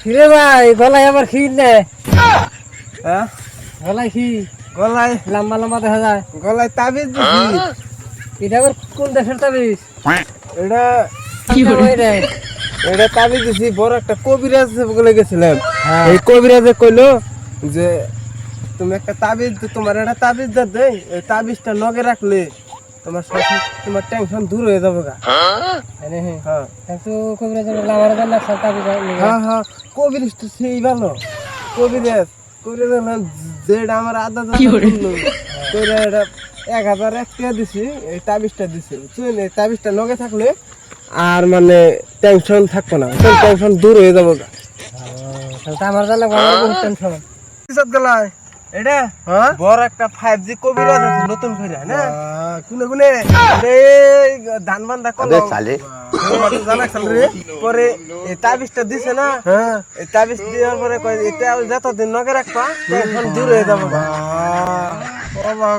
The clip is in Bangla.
কিরে ভাই গলায় আবার খির নে? হ্যাঁ গলায় কি? গলায় লম্বা লম্বা দেখা যায়। গলায় তাবিজ দিছি। এটা আবার কোন দেশের তাবিজ? এটা এটা তাবিজ দিছি বড় একটা কবিরাজ বলে গেছিলাম। এই কবিরাজে কইলো যে তুমি একটা তাবিজ তোমার একটা তাবিজ দে, এই তাবিজটা নগে রাখলে তোমার তোমার টেনশন দূর হয়ে যাবে গা। হ্যাঁ তো কবিরাজ আমার জানা তাবিজ হ্যাঁ হ্যাঁ কবিরাজ তো সেই ভালো কবিরাজ কবিরাজ যেটা আমার আদা কইরা এটা 1000 টাকা দিছি এই তাবিজটা দিছি বুঝছেন এই তাবিজটা নগে থাকলে আর মানে টেনশন থাকবো না টেনশন দূর হয়ে যাবো গা। তাহলে আমার জানা বহুত টেনশন কিসব গলায় এটা বড় একটা 5G কবিরাজ আছে নতুন করে না কোনে কোনে এই ধান বান্দা কল সালে জানা রে পরে এই তাবিজটা দিছে না এই তাবিজ দেওয়ার পরে কই এটা যতদিন নগে রাখবা টেনশন দূর হয়ে যাবে। ও বাবা